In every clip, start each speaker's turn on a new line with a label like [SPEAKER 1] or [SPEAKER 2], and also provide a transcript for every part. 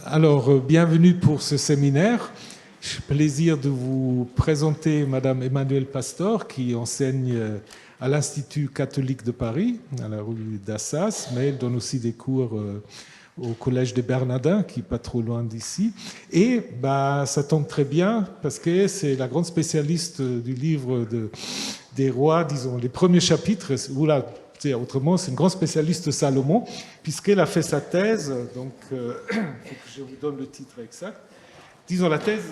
[SPEAKER 1] Alors, bienvenue pour ce séminaire. J'ai le plaisir de vous présenter Madame Emmanuelle Pastor, qui enseigne à l'Institut catholique de Paris, à la rue d'Assas, mais elle donne aussi des cours au Collège des Bernardins, qui n'est pas trop loin d'ici. Et ça tombe très bien, parce que c'est la grande spécialiste du livre des rois, disons, les premiers chapitres, autrement, c'est une grande spécialiste de Salomon, puisqu'elle a fait sa thèse, donc il faut que je vous donne le titre exact. Disons la thèse,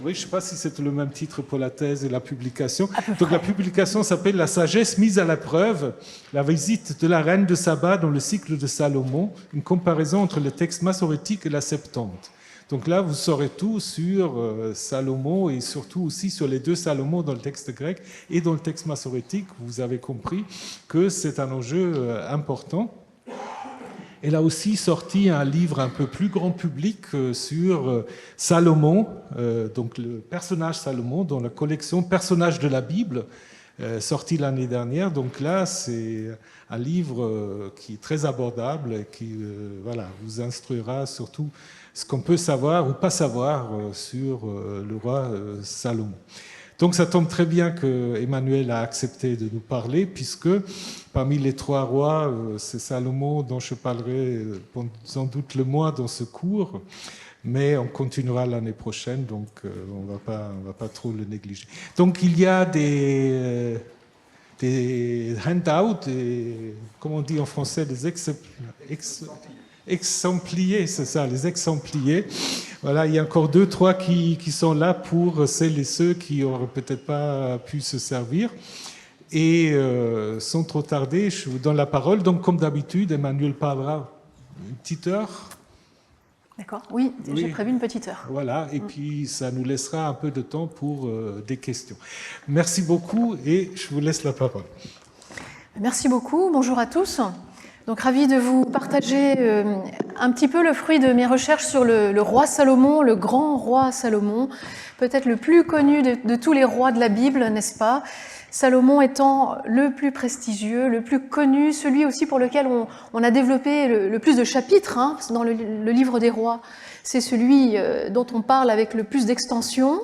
[SPEAKER 1] oui, je ne sais pas si c'est le même titre pour la thèse et la publication. Donc la publication s'appelle « La sagesse mise à la preuve, la visite de la reine de Saba dans le cycle de Salomon, une comparaison entre le texte massorétique et la Septante ». Donc là, vous saurez tout sur Salomon et surtout aussi sur les deux Salomon dans le texte grec et dans le texte massorétique. Vous avez compris que c'est un enjeu important. Elle a aussi sorti un livre un peu plus grand public sur Salomon, donc le personnage Salomon, dans la collection Personnages de la Bible, sorti l'année dernière. Donc là, c'est un livre qui est très abordable et qui vous instruira surtout ce qu'on peut savoir ou pas savoir sur le roi Salomon. Donc ça tombe très bien que Emmanuel a accepté de nous parler, puisque parmi les trois rois, c'est Salomon dont je parlerai sans doute le moins dans ce cours, mais on continuera l'année prochaine, donc on va pas trop le négliger. Donc il y a des handouts, comment on dit en français, des exempliers, c'est ça, les exempliers. Voilà, il y a encore 2-3 qui sont là pour celles et ceux qui n'auraient peut-être pas pu se servir. Et sans trop tarder, je vous donne la parole. Donc, comme d'habitude, Emmanuelle parlera une petite heure.
[SPEAKER 2] D'accord, oui, j'ai prévu une petite heure.
[SPEAKER 1] Voilà, et puis ça nous laissera un peu de temps pour des questions. Merci beaucoup et je vous laisse la parole.
[SPEAKER 2] Merci beaucoup, bonjour à tous. Donc, ravi de vous partager un petit peu le fruit de mes recherches sur le roi Salomon, le grand roi Salomon, peut-être le plus connu de tous les rois de la Bible, n'est-ce pas? Salomon étant le plus prestigieux, le plus connu, celui aussi pour lequel on a développé le plus de chapitres dans le livre des rois. C'est celui dont on parle avec le plus d'extension.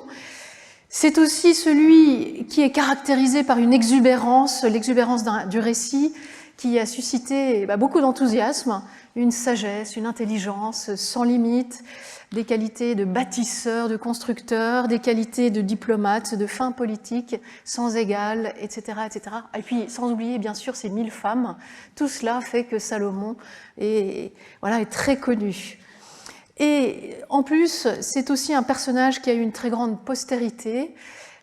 [SPEAKER 2] C'est aussi celui qui est caractérisé par une exubérance, l'exubérance du récit, qui a suscité beaucoup d'enthousiasme, une sagesse, une intelligence sans limite, des qualités de bâtisseur, de constructeur, des qualités de diplomate, de fin politique sans égal, etc., etc. Et puis, sans oublier, bien sûr, ces 1000 femmes. Tout cela fait que Salomon est très connu. Et en plus, c'est aussi un personnage qui a eu une très grande postérité.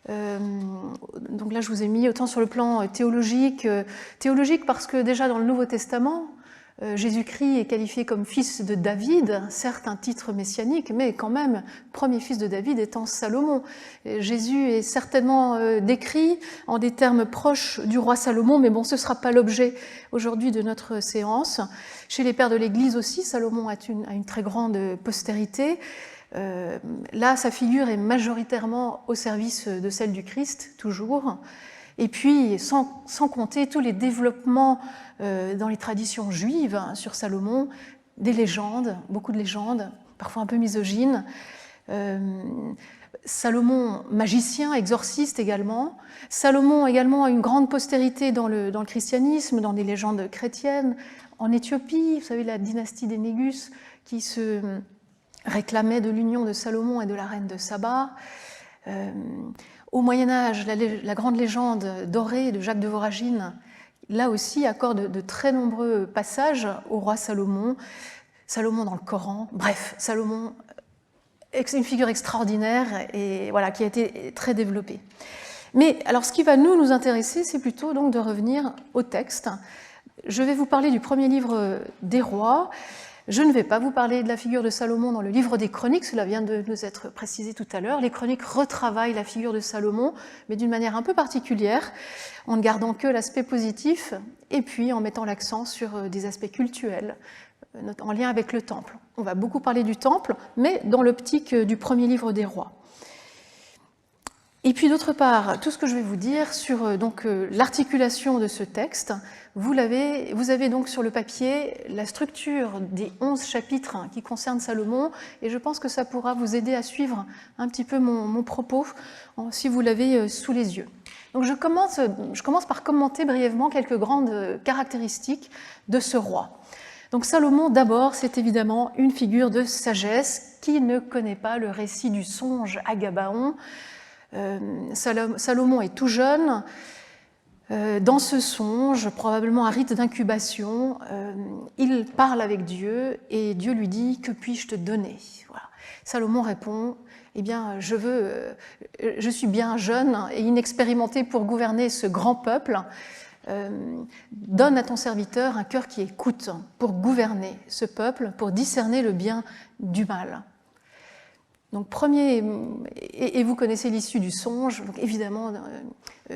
[SPEAKER 2] Donc là, je vous ai mis autant sur le plan théologique parce que déjà dans le Nouveau Testament, Jésus-Christ est qualifié comme fils de David, certes un titre messianique, mais quand même, premier fils de David étant Salomon. Et Jésus est certainement décrit en des termes proches du roi Salomon, mais bon, ce ne sera pas l'objet aujourd'hui de notre séance. Chez les pères de l'Église aussi, Salomon a une très grande postérité. Là, sa figure est majoritairement au service de celle du Christ, toujours. Et puis, sans compter tous les développements dans les traditions juives sur Salomon, des légendes, beaucoup de légendes, parfois un peu misogynes. Salomon, magicien, exorciste également. Salomon également a une grande postérité dans le christianisme, dans des légendes chrétiennes. En Éthiopie, vous savez, la dynastie des Négus qui se réclamait de l'union de Salomon et de la reine de Saba. Au Moyen-Âge, la grande légende dorée de Jacques de Voragine, là aussi, accorde de très nombreux passages au roi Salomon. Salomon dans le Coran. Bref, Salomon, une figure extraordinaire et voilà, qui a été très développée. Mais alors, ce qui va nous intéresser, c'est plutôt donc de revenir au texte. Je vais vous parler du premier livre des rois. Je ne vais pas vous parler de la figure de Salomon dans le livre des Chroniques, cela vient de nous être précisé tout à l'heure. Les Chroniques retravaillent la figure de Salomon, mais d'une manière un peu particulière, en ne gardant que l'aspect positif, et puis en mettant l'accent sur des aspects cultuels, en lien avec le temple. On va beaucoup parler du temple, mais dans l'optique du premier livre des rois. Et puis d'autre part, tout ce que je vais vous dire sur l'articulation de ce texte, vous avez donc sur le papier la structure des 11 chapitres qui concernent Salomon, et je pense que ça pourra vous aider à suivre un petit peu mon propos si vous l'avez sous les yeux. Donc je commence par commenter brièvement quelques grandes caractéristiques de ce roi. Donc Salomon, d'abord, c'est évidemment une figure de sagesse. Qui ne connaît pas le récit du songe à Gabaon? Salomon est tout jeune. Dans ce songe, probablement un rite d'incubation, il parle avec Dieu et Dieu lui dit « Que puis-je te donner ?» Voilà. Salomon répond « Eh bien, je suis bien jeune et inexpérimenté pour gouverner ce grand peuple. Donne à ton serviteur un cœur qui écoute pour gouverner ce peuple, pour discerner le bien du mal. » Donc premier, et vous connaissez l'issue du songe, donc évidemment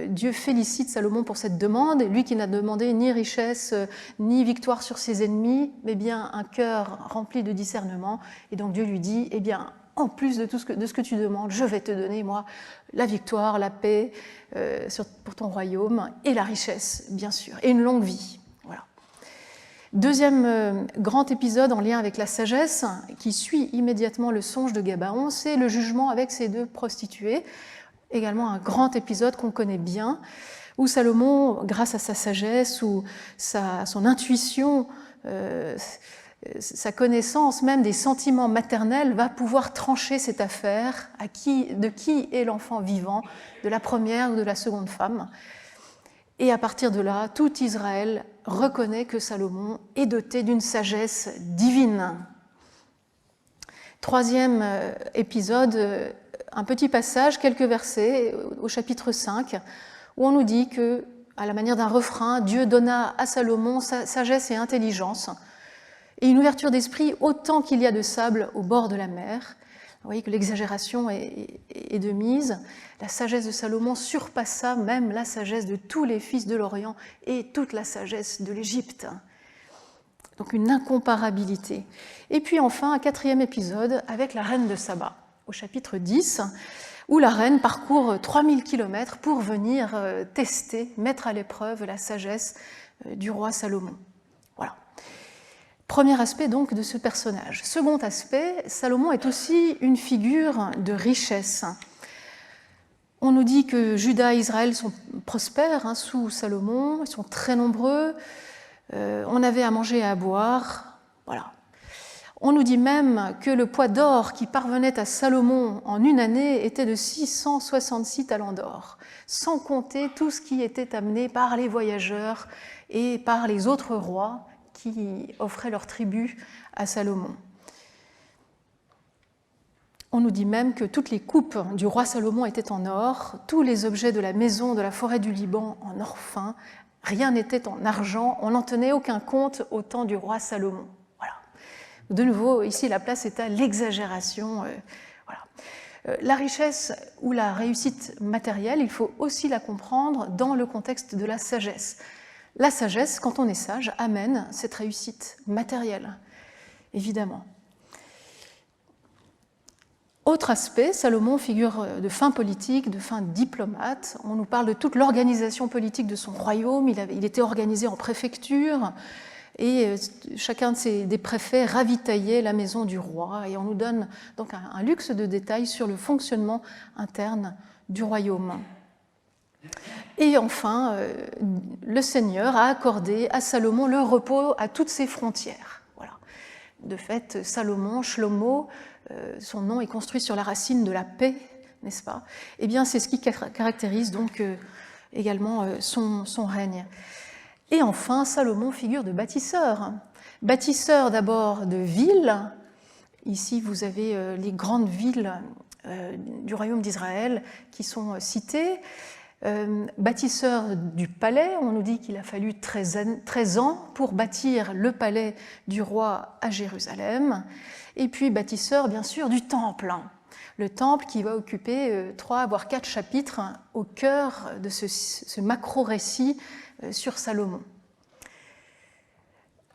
[SPEAKER 2] Dieu félicite Salomon pour cette demande, lui qui n'a demandé ni richesse ni victoire sur ses ennemis, mais bien un cœur rempli de discernement, et donc Dieu lui dit, eh bien en plus de ce que tu demandes, je vais te donner moi la victoire, la paix pour ton royaume, et la richesse bien sûr, et une longue vie. Deuxième grand épisode en lien avec la sagesse, qui suit immédiatement le songe de Gabaon, c'est le jugement avec ces deux prostituées, également un grand épisode qu'on connaît bien, où Salomon, grâce à sa sagesse ou son intuition, sa connaissance même des sentiments maternels, va pouvoir trancher cette affaire de qui est l'enfant vivant, de la première ou de la seconde femme. Et à partir de là, tout Israël reconnaît que Salomon est doté d'une sagesse divine. Troisième épisode, un petit passage, quelques versets au chapitre 5, où on nous dit que, à la manière d'un refrain, Dieu donna à Salomon sagesse et intelligence, et une ouverture d'esprit autant qu'il y a de sable au bord de la mer. Vous voyez que l'exagération est de mise. La sagesse de Salomon surpassa même la sagesse de tous les fils de l'Orient et toute la sagesse de l'Égypte. Donc une incomparabilité. Et puis enfin, un quatrième épisode avec la reine de Saba, au chapitre 10, où la reine parcourt 3000 km pour venir tester, mettre à l'épreuve la sagesse du roi Salomon. Voilà. Premier aspect donc de ce personnage. Second aspect, Salomon est aussi une figure de richesse. On nous dit que Juda et Israël sont prospères sous Salomon, ils sont très nombreux, on avait à manger et à boire, voilà. On nous dit même que le poids d'or qui parvenait à Salomon en une année était de 666 talents d'or, sans compter tout ce qui était amené par les voyageurs et par les autres rois qui offraient leur tribut à Salomon. On nous dit même que toutes les coupes du roi Salomon étaient en or, tous les objets de la maison de la forêt du Liban en or fin, rien n'était en argent, on n'en tenait aucun compte au temps du roi Salomon. Voilà. De nouveau, ici, la place est à l'exagération. Voilà. La richesse ou la réussite matérielle, il faut aussi la comprendre dans le contexte de la sagesse. La sagesse, quand on est sage, amène cette réussite matérielle, évidemment. Autre aspect, Salomon, figure de fin politique, de fin diplomate. On nous parle de toute l'organisation politique de son royaume. Il était organisé en préfecture et chacun des préfets ravitaillait la maison du roi. Et on nous donne donc un luxe de détails sur le fonctionnement interne du royaume. Et enfin, le Seigneur a accordé à Salomon le repos à toutes ses frontières. Voilà. De fait, Salomon, Shlomo, son nom est construit sur la racine de la paix, n'est-ce pas? Eh bien, c'est ce qui caractérise donc également son règne. Et enfin, Salomon figure de bâtisseur. Bâtisseur d'abord de villes. Ici, vous avez les grandes villes du royaume d'Israël qui sont citées. Bâtisseur du palais, on nous dit qu'il a fallu 13 ans pour bâtir le palais du roi à Jérusalem, et puis bâtisseur bien sûr du temple, le temple qui va occuper 3 voire 4 chapitres au cœur de ce macro-récit sur Salomon.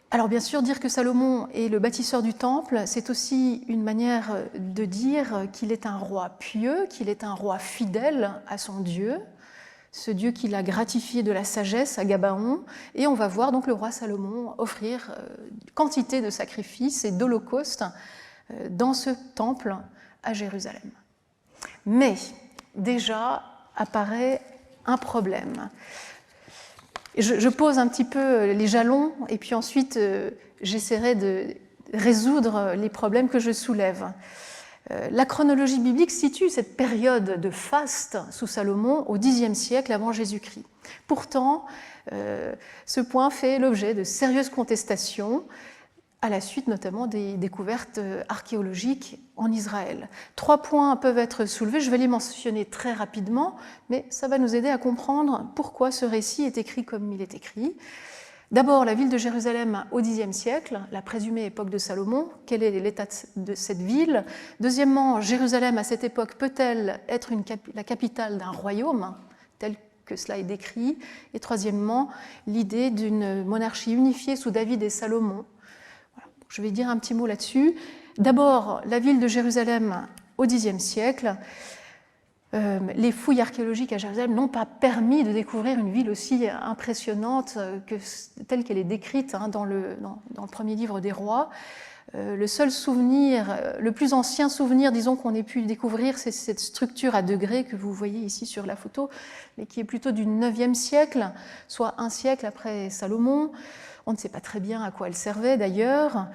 [SPEAKER 2] Alors bien sûr, dire que Salomon est le bâtisseur du temple, c'est aussi une manière de dire qu'il est un roi pieux, qu'il est un roi fidèle à son Dieu, ce Dieu qui l'a gratifié de la sagesse à Gabaon. Et on va voir donc le roi Salomon offrir quantité de sacrifices et d'holocaustes dans ce temple à Jérusalem. Mais déjà apparaît un problème. Je pose un petit peu les jalons et puis ensuite j'essaierai de résoudre les problèmes que je soulève. La chronologie biblique situe cette période de faste sous Salomon au Xe siècle avant Jésus-Christ. Pourtant, ce point fait l'objet de sérieuses contestations à la suite notamment des découvertes archéologiques en Israël. 3 points peuvent être soulevés, je vais les mentionner très rapidement, mais ça va nous aider à comprendre pourquoi ce récit est écrit comme il est écrit. D'abord, la ville de Jérusalem au Xe siècle, la présumée époque de Salomon, quel est l'état de cette ville? Deuxièmement, Jérusalem à cette époque peut-elle être la capitale d'un royaume, tel que cela est décrit? Et troisièmement, l'idée d'une monarchie unifiée sous David et Salomon. Je vais dire un petit mot là-dessus. D'abord, la ville de Jérusalem au Xe siècle. Les fouilles archéologiques à Jérusalem n'ont pas permis de découvrir une ville aussi impressionnante telle qu'elle est décrite dans le premier livre des rois. Le seul souvenir, le plus ancien souvenir, disons, qu'on ait pu découvrir, c'est cette structure à degrés que vous voyez ici sur la photo, mais qui est plutôt du IXe siècle, soit un siècle après Salomon. On ne sait pas très bien à quoi elle servait d'ailleurs.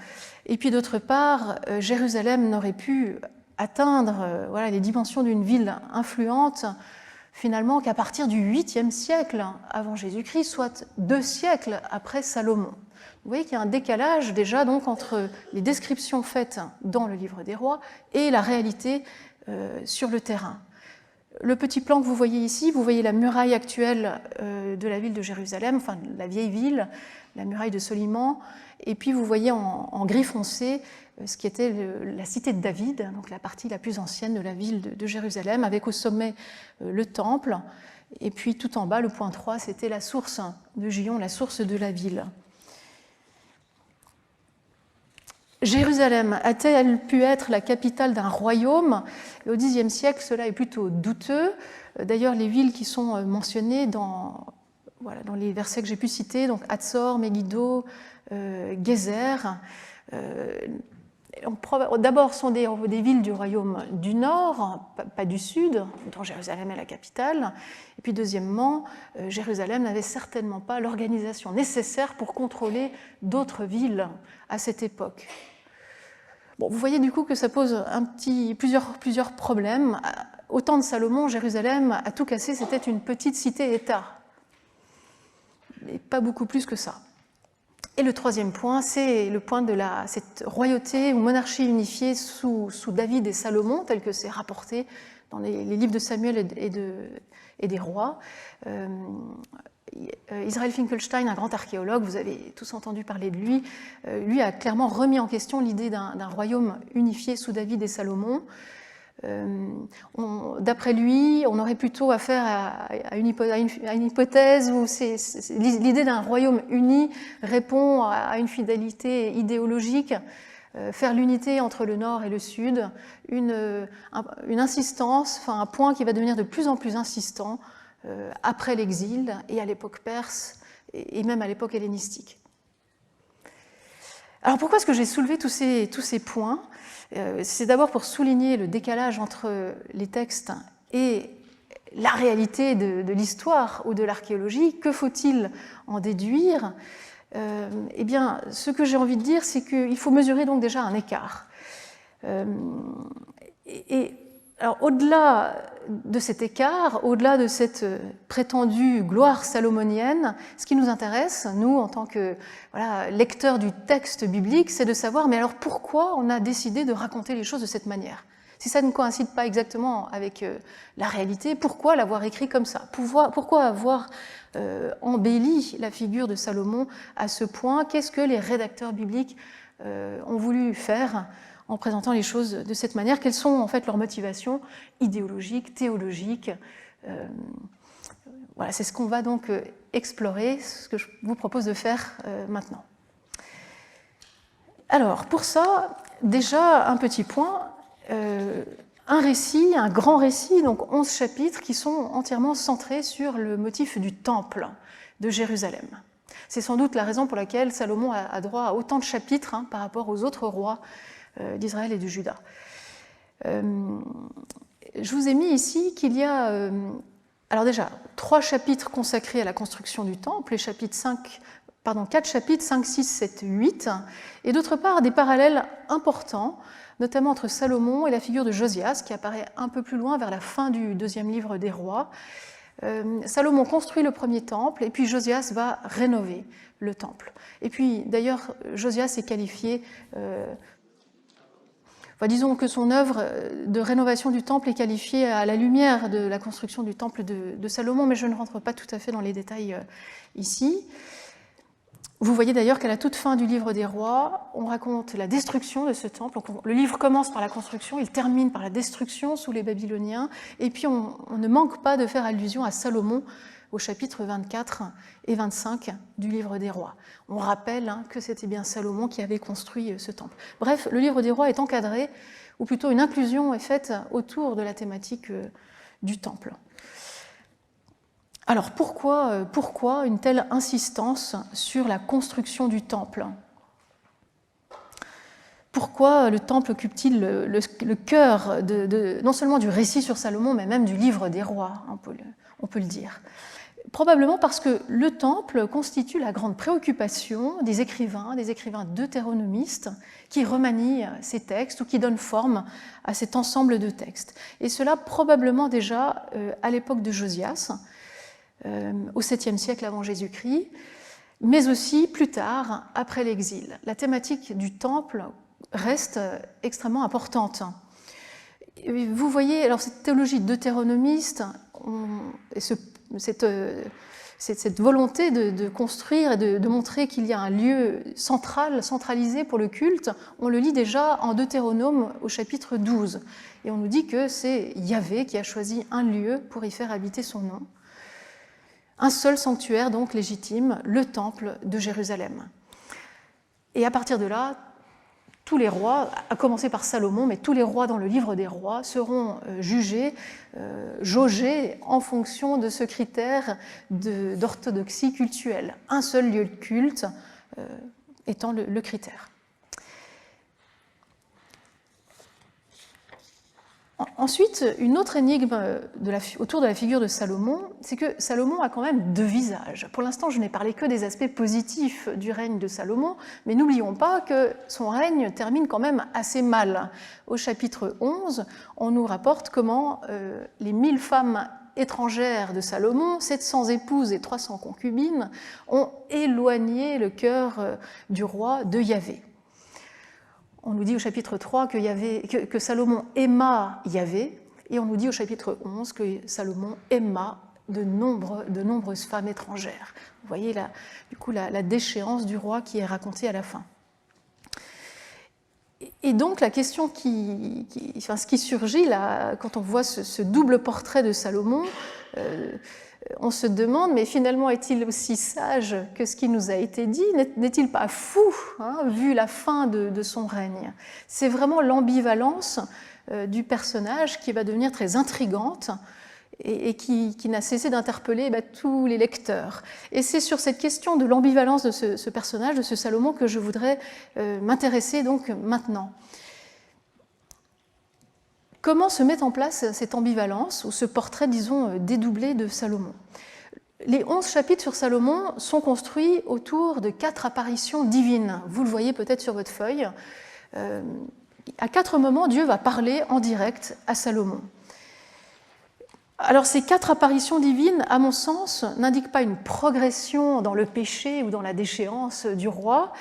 [SPEAKER 2] Et puis d'autre part, Jérusalem n'aurait pu atteindre les dimensions d'une ville influente finalement qu'à partir du 8e siècle avant Jésus-Christ, soit 2 siècles après Salomon. Vous voyez qu'il y a un décalage déjà donc entre les descriptions faites dans le livre des rois et la réalité sur le terrain. Le petit plan que vous voyez ici, vous voyez la muraille actuelle de la ville de Jérusalem, enfin la vieille ville, la muraille de Soliman, et puis vous voyez en gris foncé ce qui était la cité de David, donc la partie la plus ancienne de la ville de Jérusalem, avec au sommet le temple, et puis tout en bas, le point 3, c'était la source de Gihon, la source de la ville. Jérusalem a-t-elle pu être la capitale d'un royaume? Au Xe siècle, cela est plutôt douteux. D'ailleurs, les villes qui sont mentionnées dans les versets que j'ai pu citer, donc Hatzor, Megiddo, Gézer, d'abord sont des villes du royaume du nord, pas du sud, dont Jérusalem est la capitale. Et puis deuxièmement, Jérusalem n'avait certainement pas l'organisation nécessaire pour contrôler d'autres villes à cette époque. Bon, vous voyez du coup que ça pose plusieurs problèmes. Au temps de Salomon, Jérusalem, à tout casser, c'était une petite cité-État. Mais pas beaucoup plus que ça. Et le troisième point, c'est le point de cette royauté ou monarchie unifiée sous David et Salomon, tel que c'est rapporté dans les livres de Samuel et des rois. Israel Finkelstein, un grand archéologue, vous avez tous entendu parler de lui, lui a clairement remis en question l'idée d'un royaume unifié sous David et Salomon. D'après lui, on aurait plutôt affaire à une hypothèse où l'idée d'un royaume uni répond à une fidélité idéologique, faire l'unité entre le nord et le sud, une insistance, enfin un point qui va devenir de plus en plus insistant après l'exil et à l'époque perse et même à l'époque hellénistique. Alors pourquoi est-ce que j'ai soulevé tous ces points? C'est d'abord pour souligner le décalage entre les textes et la réalité de l'histoire ou de l'archéologie. Que faut-il en déduire? Eh bien, ce que j'ai envie de dire, c'est qu'il faut mesurer donc déjà un écart. Alors, au-delà de cet écart, au-delà de cette prétendue gloire salomonienne, ce qui nous intéresse, nous, en tant que lecteurs du texte biblique, c'est de savoir, mais alors pourquoi on a décidé de raconter les choses de cette manière? Si ça ne coïncide pas exactement avec la réalité, pourquoi l'avoir écrit comme ça? Pourquoi avoir embelli la figure de Salomon à ce point? Qu'est-ce que les rédacteurs bibliques ont voulu faire en présentant les choses de cette manière? Quelles sont en fait leurs motivations idéologiques, théologiques? Voilà, c'est ce qu'on va donc explorer, ce que je vous propose de faire maintenant. Alors, pour ça, déjà un petit point, un récit, un grand récit, donc 11 chapitres qui sont entièrement centrés sur le motif du temple de Jérusalem. C'est sans doute la raison pour laquelle Salomon a droit à autant de chapitres par rapport aux autres rois d'Israël et de Juda. Je vous ai mis ici qu'il y a, alors déjà, 3 chapitres consacrés à la construction du temple, les chapitres 4 chapitres, 5, 6, 7, 8, et d'autre part des parallèles importants, notamment entre Salomon et la figure de Josias, qui apparaît un peu plus loin vers la fin du 2e livre des rois. Salomon construit le premier temple, et puis Josias va rénover le temple. Et puis, d'ailleurs, Josias est qualifié... disons que son œuvre de rénovation du temple est qualifiée à la lumière de la construction du temple de Salomon, mais je ne rentre pas tout à fait dans les détails ici. Vous voyez d'ailleurs qu'à la toute fin du livre des rois, on raconte la destruction de ce temple. Le livre commence par la construction, il termine par la destruction sous les Babyloniens, et puis on ne manque pas de faire allusion à Salomon au chapitre 24 et 25 du livre des rois. On rappelle que c'était bien Salomon qui avait construit ce temple. Bref, le livre des rois est encadré, ou plutôt une inclusion est faite autour de la thématique du temple. Alors pourquoi une telle insistance sur la construction du temple ? Pourquoi le temple occupe-t-il le cœur non seulement du récit sur Salomon, mais même du livre des rois, on peut le dire ? Probablement parce que le temple constitue la grande préoccupation des écrivains deutéronomistes qui remanient ces textes ou qui donnent forme à cet ensemble de textes. Et cela probablement déjà à l'époque de Josias, au 7e siècle avant Jésus-Christ, mais aussi plus tard, après l'exil. La thématique du temple reste extrêmement importante. Vous voyez, alors cette théologie deutéronomiste, cette volonté de construire et de montrer qu'il y a un lieu centralisé pour le culte, on le lit déjà en Deutéronome au chapitre 12. Et on nous dit que c'est Yahvé qui a choisi un lieu pour y faire habiter son nom. Un seul sanctuaire donc légitime, le temple de Jérusalem. Et à partir de là, tous les rois, à commencer par Salomon, mais tous les rois dans le livre des rois seront jugés, jaugés en fonction de ce critère d'orthodoxie cultuelle. Un seul lieu de culte étant le critère. Ensuite, une autre énigme autour de la figure de Salomon, c'est que Salomon a quand même 2 visages. Pour l'instant, je n'ai parlé que des aspects positifs du règne de Salomon, mais n'oublions pas que son règne termine quand même assez mal. Au chapitre 11, on nous rapporte comment les 1000 femmes étrangères de Salomon, 700 épouses et 300 concubines, ont éloigné le cœur du roi de Yahvé. On nous dit au chapitre 3 que Salomon aima Yahvé, et on nous dit au chapitre 11 que Salomon aima de nombreuses femmes étrangères. Vous voyez la déchéance du roi qui est racontée à la fin. Et donc la question ce qui surgit là, quand on voit ce double portrait de Salomon, on se demande, mais finalement est-il aussi sage que ce qui nous a été dit ? N'est-il pas fou, vu la fin de son règne ? C'est vraiment l'ambivalence du personnage qui va devenir très intrigante et qui n'a cessé d'interpeller tous les lecteurs. Et c'est sur cette question de l'ambivalence de ce personnage, de ce Salomon, que je voudrais m'intéresser donc maintenant. Comment se met en place cette ambivalence, ou ce portrait, disons, dédoublé de Salomon ? Les 11 chapitres sur Salomon sont construits autour de 4 apparitions divines. Vous le voyez peut-être sur votre feuille. À 4 moments, Dieu va parler en direct à Salomon. Alors ces 4 apparitions divines, à mon sens, n'indiquent pas une progression dans le péché ou dans la déchéance du roi,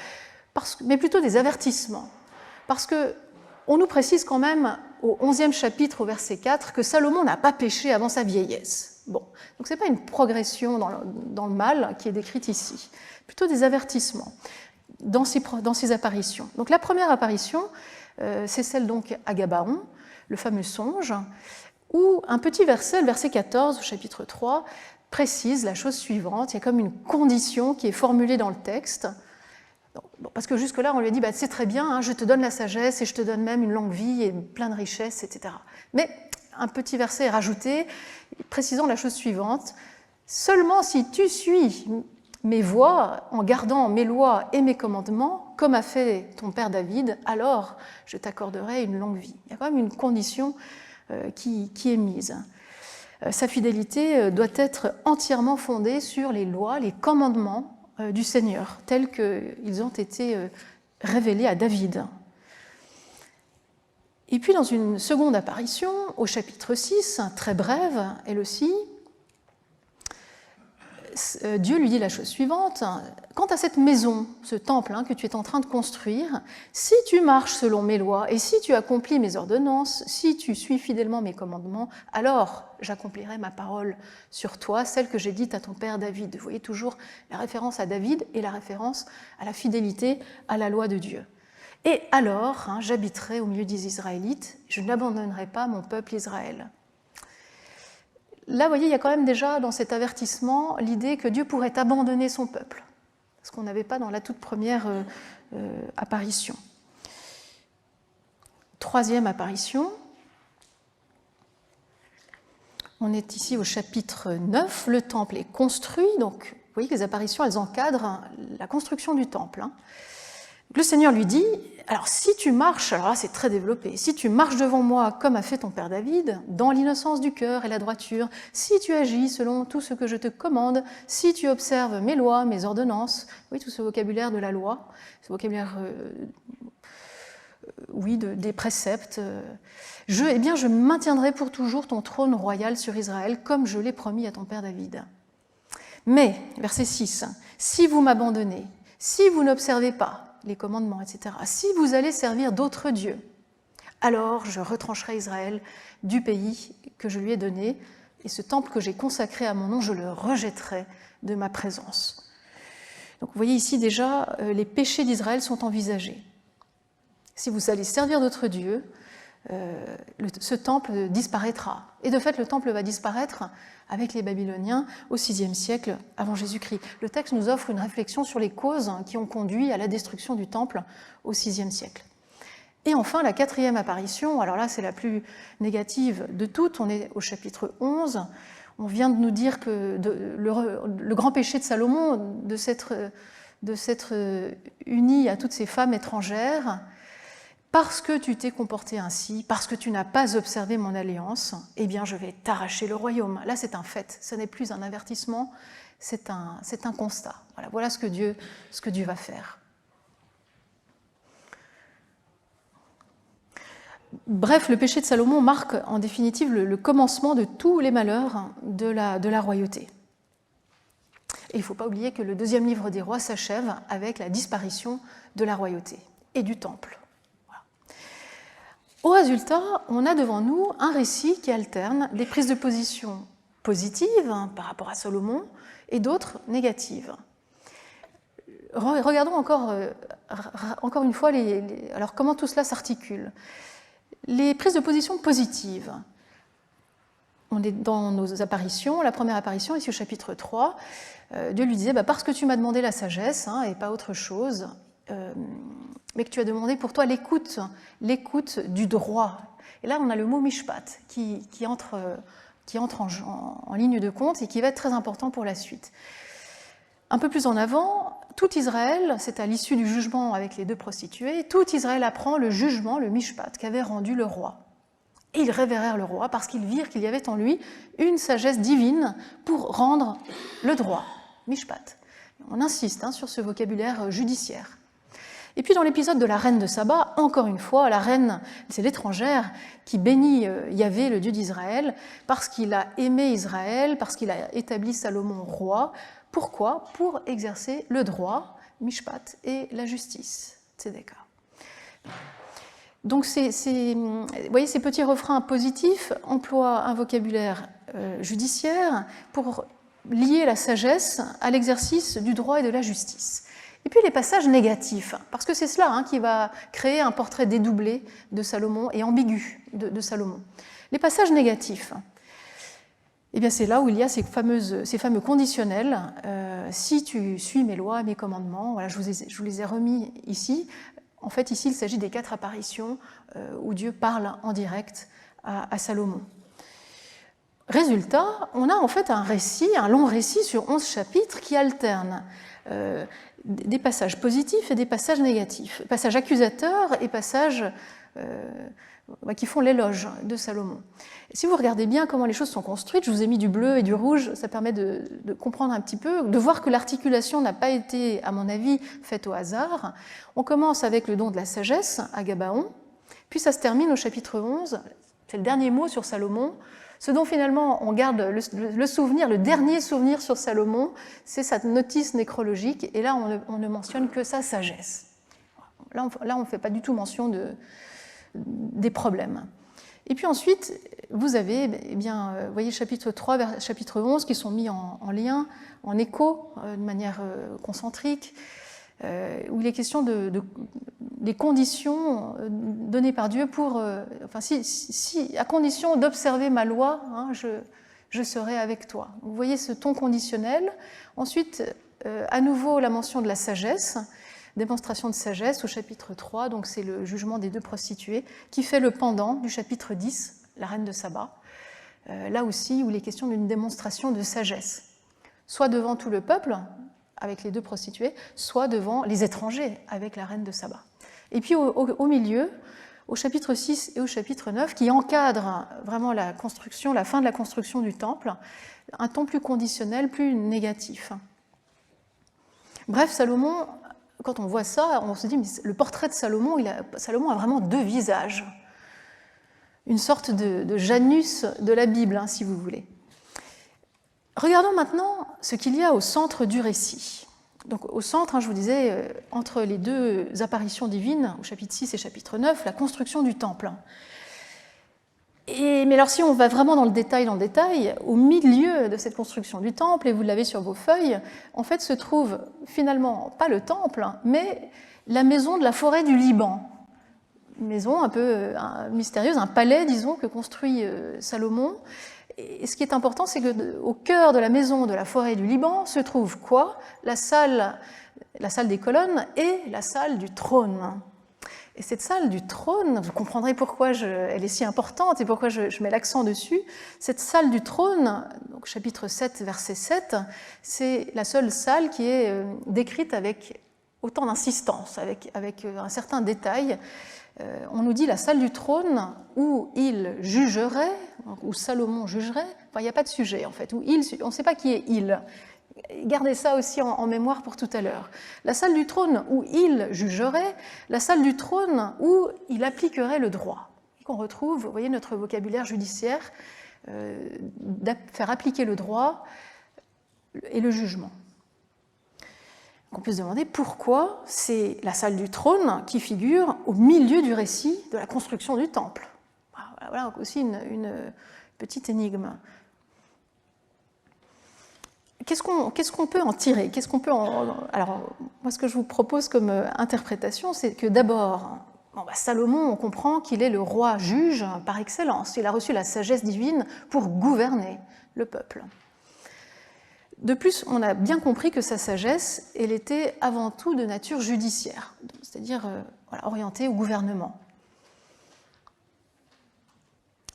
[SPEAKER 2] mais plutôt des avertissements. Parce qu'on nous précise quand même au 11e chapitre, au verset 4, que Salomon n'a pas péché avant sa vieillesse. Bon, donc ce n'est pas une progression dans le mal qui est décrite ici, plutôt des avertissements dans ces apparitions. Donc la première apparition, c'est celle donc à Gabaon, le fameux songe, où un petit verset, le verset 14 au chapitre 3, précise la chose suivante. Il y a comme une condition qui est formulée dans le texte. Bon, parce que jusque-là, on lui a dit, c'est très bien, hein, je te donne la sagesse et je te donne même une longue vie et plein de richesses, etc. Mais un petit verset est rajouté, précisant la chose suivante. Seulement si tu suis mes voies en gardant mes lois et mes commandements, comme a fait ton père David, alors je t'accorderai une longue vie. Il y a quand même une condition qui est mise. Sa fidélité doit être entièrement fondée sur les lois, les commandements du Seigneur, tels qu'ils ont été révélés à David. Et puis dans une seconde apparition, au chapitre 6, très brève, elle aussi, Dieu lui dit la chose suivante. Quant à cette maison, ce temple que tu es en train de construire, si tu marches selon mes lois et si tu accomplis mes ordonnances, si tu suis fidèlement mes commandements, alors j'accomplirai ma parole sur toi, celle que j'ai dite à ton père David. Vous voyez toujours la référence à David et la référence à la fidélité à la loi de Dieu. Et alors, j'habiterai au milieu des Israélites, je n'abandonnerai pas mon peuple Israël. Là, vous voyez, il y a quand même déjà dans cet avertissement l'idée que Dieu pourrait abandonner son peuple, ce qu'on n'avait pas dans la toute première apparition. Troisième apparition, on est ici au chapitre 9, le temple est construit, donc vous voyez que les apparitions, elles encadrent la construction du temple. Le Seigneur lui dit, alors si tu marches, alors là c'est très développé, si tu marches devant moi comme a fait ton père David, dans l'innocence du cœur et la droiture, si tu agis selon tout ce que je te commande, si tu observes mes lois, mes ordonnances, oui, tout ce vocabulaire de la loi, ce vocabulaire des préceptes, je maintiendrai pour toujours ton trône royal sur Israël, comme je l'ai promis à ton père David. Mais, verset 6, si vous m'abandonnez, si vous n'observez pas les commandements, etc., si vous allez servir d'autres dieux, alors je retrancherai Israël du pays que je lui ai donné, et ce temple que j'ai consacré à mon nom, je le rejetterai de ma présence. Donc vous voyez ici déjà, les péchés d'Israël sont envisagés. Si vous allez servir d'autres dieux, ce temple disparaîtra. Et de fait, le temple va disparaître avec les Babyloniens au VIe siècle avant Jésus-Christ. Le texte nous offre une réflexion sur les causes qui ont conduit à la destruction du temple au VIe siècle. Et enfin, la quatrième apparition, alors là c'est la plus négative de toutes, on est au chapitre 11, on vient de nous dire que le grand péché de Salomon, de s'être uni à toutes ces femmes étrangères, parce que tu t'es comporté ainsi, parce que tu n'as pas observé mon alliance, eh bien je vais t'arracher le royaume. Là c'est un fait, ce n'est plus un avertissement, c'est un constat. Voilà ce que Dieu va faire. Bref, le péché de Salomon marque en définitive le commencement de tous les malheurs de la royauté. Et il ne faut pas oublier que le deuxième livre des rois s'achève avec la disparition de la royauté et du temple. Au résultat, on a devant nous un récit qui alterne des prises de position positives par rapport à Salomon et d'autres négatives. Regardons encore une fois alors comment tout cela s'articule. Les prises de position positives. On est dans nos apparitions. La première apparition, ici au chapitre 3, Dieu lui disait parce que tu m'as demandé la sagesse et pas autre chose, mais que tu as demandé pour toi l'écoute du droit. Et là, on a le mot mishpat qui entre en ligne de compte et qui va être très important pour la suite. Un peu plus en avant, tout Israël, c'est à l'issue du jugement avec les deux prostituées, tout Israël apprend le jugement, le mishpat, qu'avait rendu le roi. Et ils révérèrent le roi parce qu'ils virent qu'il y avait en lui une sagesse divine pour rendre le droit, mishpat. On insiste sur ce vocabulaire judiciaire. Et puis dans l'épisode de la reine de Saba, encore une fois, la reine, c'est l'étrangère qui bénit Yahvé, le Dieu d'Israël, parce qu'il a aimé Israël, parce qu'il a établi Salomon roi. Pourquoi ? Pour exercer le droit, mishpat, et la justice, tzedeka. Donc vous voyez, ces petits refrains positifs emploient un vocabulaire judiciaire pour lier la sagesse à l'exercice du droit et de la justice. Et puis les passages négatifs, parce que c'est cela qui va créer un portrait dédoublé de Salomon et ambigu de Salomon. Les passages négatifs. Eh bien, c'est là où il y a ces fameux conditionnels. Si tu suis mes lois, mes commandements, voilà, je vous les ai remis ici. En fait, ici, il s'agit des 4 apparitions où Dieu parle en direct à Salomon. Résultat, on a en fait un long récit sur 11 chapitres qui alternent des passages positifs et des passages négatifs, passages accusateurs et passages qui font l'éloge de Salomon. Si vous regardez bien comment les choses sont construites, je vous ai mis du bleu et du rouge, ça permet de comprendre un petit peu, de voir que l'articulation n'a pas été, à mon avis, faite au hasard. On commence avec le don de la sagesse à Gabaon, puis ça se termine au chapitre 11, c'est le dernier mot sur Salomon. Ce dont finalement on garde le souvenir, le dernier souvenir sur Salomon, c'est sa notice nécrologique, et là on ne mentionne que sa sagesse. Là on ne fait pas du tout mention des problèmes. Et puis ensuite, vous avez, vous voyez, chapitre 3 vers chapitre 11 qui sont mis en lien, en écho, de manière concentrique, où il est question des conditions données par Dieu pour, à condition d'observer ma loi, hein, je serai avec toi. Vous voyez ce ton conditionnel. Ensuite, à nouveau, la mention de la sagesse, démonstration de sagesse au chapitre 3, donc c'est le jugement des 2 prostituées, qui fait le pendant du chapitre 10, la reine de Saba, là aussi où il est question d'une démonstration de sagesse, soit devant tout le peuple, avec les 2 prostituées, soit devant les étrangers, avec la reine de Saba. Et puis au milieu, au chapitre 6 et au chapitre 9, qui encadrent vraiment la construction, la fin de la construction du temple, un ton plus conditionnel, plus négatif. Bref, Salomon, quand on voit ça, on se dit, mais le portrait de Salomon, Salomon a vraiment 2 visages. Une sorte de Janus de la Bible, hein, si vous voulez. Regardons maintenant ce qu'il y a au centre du récit. Donc, au centre, hein, je vous disais, entre les 2 apparitions divines, au chapitre 6 et chapitre 9, la construction du temple. Mais alors, si on va vraiment dans le détail, au milieu de cette construction du temple, et vous l'avez sur vos feuilles, en fait se trouve finalement pas le temple, mais la maison de la forêt du Liban. Une maison un peu mystérieuse, un palais, disons, que construit Salomon. Et ce qui est important, c'est qu'au cœur de la maison de la forêt du Liban se trouve quoi ? La salle des colonnes et la salle du trône. Et cette salle du trône, vous comprendrez pourquoi elle est si importante et pourquoi je mets l'accent dessus. Cette salle du trône, donc chapitre 7, verset 7, c'est la seule salle qui est décrite avec autant d'insistance, avec un certain détail. On nous dit la salle du trône où il jugerait, où Salomon jugerait, enfin il n'y a pas de sujet en fait, où on ne sait pas qui est il. Gardez ça aussi en mémoire pour tout à l'heure. La salle du trône où il jugerait, la salle du trône où il appliquerait le droit. Et qu'on retrouve, vous voyez, notre vocabulaire judiciaire, faire appliquer le droit et le jugement. On peut se demander pourquoi c'est la salle du trône qui figure au milieu du récit de la construction du temple. Voilà aussi une petite énigme. Qu'est-ce qu'on peut en tirer ? Alors, moi, ce que je vous propose comme interprétation, c'est que d'abord, Salomon, on comprend qu'il est le roi juge par excellence. Il a reçu la sagesse divine pour gouverner le peuple. De plus, on a bien compris que sa sagesse, elle était avant tout de nature judiciaire, c'est-à-dire orientée au gouvernement.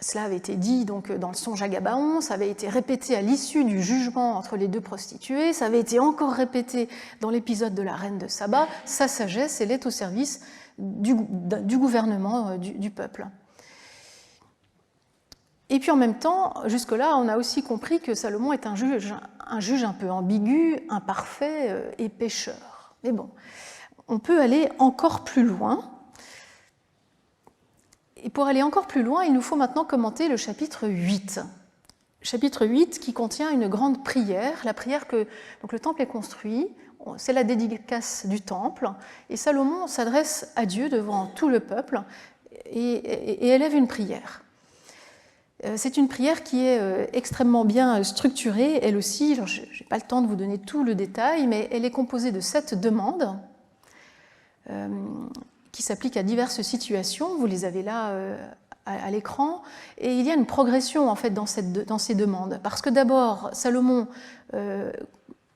[SPEAKER 2] Cela avait été dit donc dans le songe à Gabaon, ça avait été répété à l'issue du jugement entre les 2 prostituées, ça avait été encore répété dans l'épisode de la reine de Saba. Sa sagesse, elle est au service du gouvernement du peuple. Et puis en même temps, jusque-là, on a aussi compris que Salomon est un juge un peu ambigu, imparfait et pécheur. Mais bon, on peut aller encore plus loin. Et pour aller encore plus loin, il nous faut maintenant commenter le chapitre 8. Chapitre 8 qui contient une grande prière, la prière que donc le temple est construit, c'est la dédicace du temple, et Salomon s'adresse à Dieu devant tout le peuple et élève une prière. C'est une prière qui est extrêmement bien structurée, elle aussi, je n'ai pas le temps de vous donner tout le détail, mais elle est composée de 7 demandes qui s'appliquent à diverses situations. Vous les avez là à l'écran. Et il y a une progression en fait dans ces demandes. Parce que d'abord, Salomon,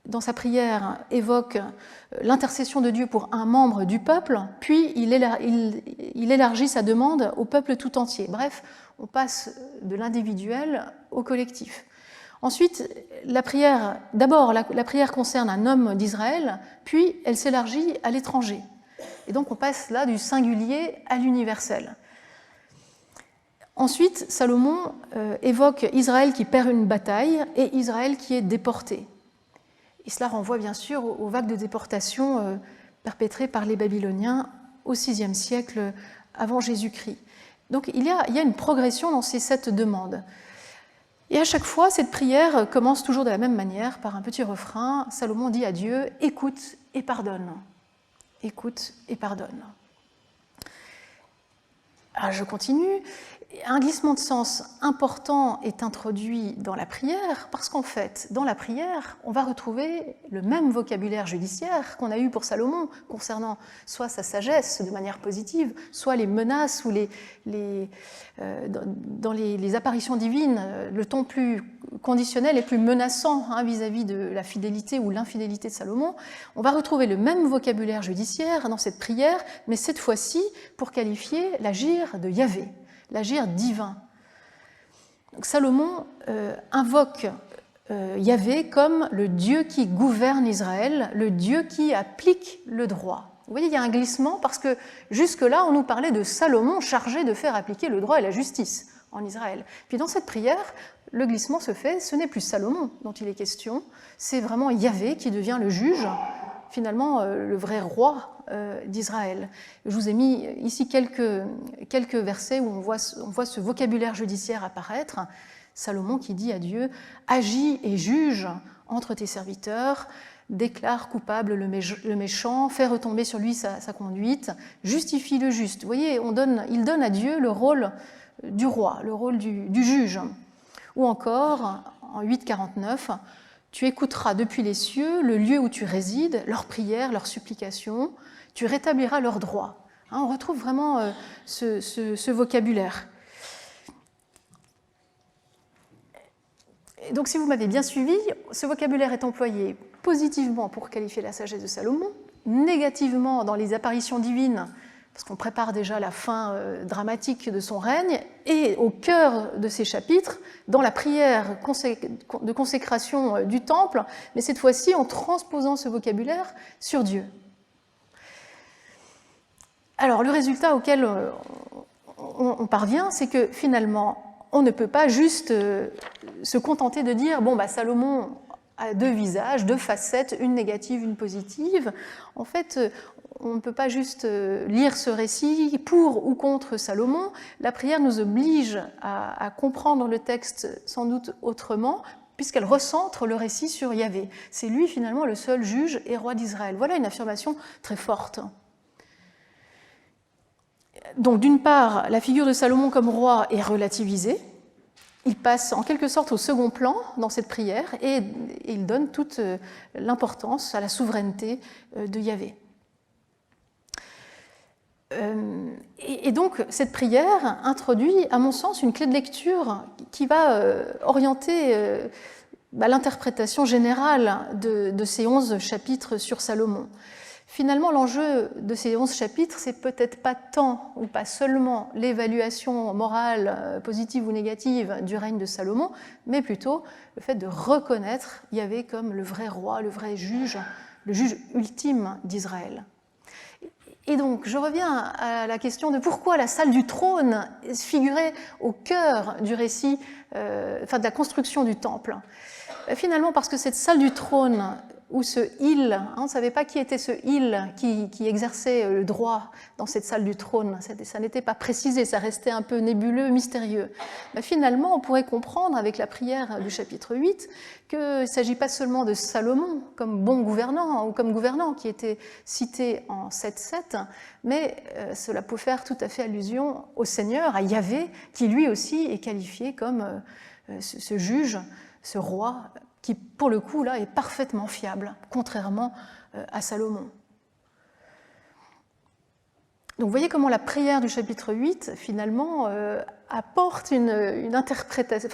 [SPEAKER 2] dans sa prière, évoque l'intercession de Dieu pour un membre du peuple, puis il élargit sa demande au peuple tout entier. Bref, on passe de l'individuel au collectif. Ensuite, la prière concerne un homme d'Israël, puis elle s'élargit à l'étranger. Et donc on passe là du singulier à l'universel. Ensuite, Salomon évoque Israël qui perd une bataille et Israël qui est déporté. Et cela renvoie bien sûr aux vagues de déportation perpétrées par les Babyloniens au VIe siècle avant Jésus-Christ. Donc il y a une progression dans ces 7 demandes. Et à chaque fois, cette prière commence toujours de la même manière, par un petit refrain. Salomon dit à Dieu « Écoute et pardonne ». Écoute et pardonne. Alors je continue. Un glissement de sens important est introduit dans la prière parce qu'en fait, dans la prière, on va retrouver le même vocabulaire judiciaire qu'on a eu pour Salomon concernant soit sa sagesse de manière positive, soit les menaces ou dans les apparitions divines, le ton plus conditionnel et plus menaçant vis-à-vis de la fidélité ou l'infidélité de Salomon. On va retrouver le même vocabulaire judiciaire dans cette prière, mais cette fois-ci pour qualifier l'agir de Yahvé, l'agir divin. Donc Salomon invoque Yahvé comme le Dieu qui gouverne Israël, le Dieu qui applique le droit. Vous voyez, il y a un glissement parce que jusque-là, on nous parlait de Salomon chargé de faire appliquer le droit et la justice en Israël. Puis dans cette prière, le glissement se fait, ce n'est plus Salomon dont il est question, c'est vraiment Yahvé qui devient le juge, finalement le vrai roi d'Israël. Je vous ai mis ici quelques versets où on voit ce vocabulaire judiciaire apparaître. Salomon qui dit à Dieu « Agis et juge entre tes serviteurs, déclare coupable le méchant, fais retomber sur lui sa conduite, justifie le juste. » Vous voyez, il donne à Dieu le rôle du roi, le rôle du juge. Ou encore, en 8,49, « Tu écouteras depuis les cieux le lieu où tu résides, leurs prières, leurs supplications, tu rétabliras leurs droits. » On retrouve vraiment ce vocabulaire. Et donc, si vous m'avez bien suivi, ce vocabulaire est employé positivement pour qualifier la sagesse de Salomon, négativement dans les apparitions divines, parce qu'on prépare déjà la fin dramatique de son règne, et au cœur de ces chapitres, dans la prière de consécration du temple, mais cette fois-ci en transposant ce vocabulaire sur Dieu. Alors, le résultat auquel on parvient, c'est que finalement, on ne peut pas juste se contenter de dire « bon, Salomon a 2 visages, 2 facettes, une négative, une positive ». En fait, on ne peut pas juste lire ce récit pour ou contre Salomon. La prière nous oblige à comprendre le texte sans doute autrement, puisqu'elle recentre le récit sur Yahvé. C'est lui finalement le seul juge et roi d'Israël. Voilà une affirmation très forte. Donc d'une part, la figure de Salomon comme roi est relativisée. Il passe en quelque sorte au second plan dans cette prière et il donne toute l'importance à la souveraineté de Yahvé. Et donc cette prière introduit, à mon sens, une clé de lecture qui va orienter l'interprétation générale de ces 11 chapitres sur Salomon. Finalement, l'enjeu de ces 11 chapitres, c'est peut-être pas tant ou pas seulement l'évaluation morale, positive ou négative du règne de Salomon, mais plutôt le fait de reconnaître Yahvé comme le vrai roi, le vrai juge, le juge ultime d'Israël. Et donc, je reviens à la question de pourquoi la salle du trône figurait au cœur du récit, de la construction du temple. Finalement, parce que cette salle du trône, ou ce il, on ne savait pas qui était ce il qui exerçait le droit dans cette salle du trône, ça n'était pas précisé, ça restait un peu nébuleux, mystérieux. Mais finalement, on pourrait comprendre avec la prière du chapitre 8 qu'il ne s'agit pas seulement de Salomon comme bon gouvernant ou comme gouvernant qui était cité en 7.7, mais cela peut faire tout à fait allusion au Seigneur, à Yahvé, qui lui aussi est qualifié comme ce juge, ce roi, qui, pour le coup, là, est parfaitement fiable, contrairement à Salomon. Donc vous voyez comment la prière du chapitre 8, finalement, apporte une interprétation,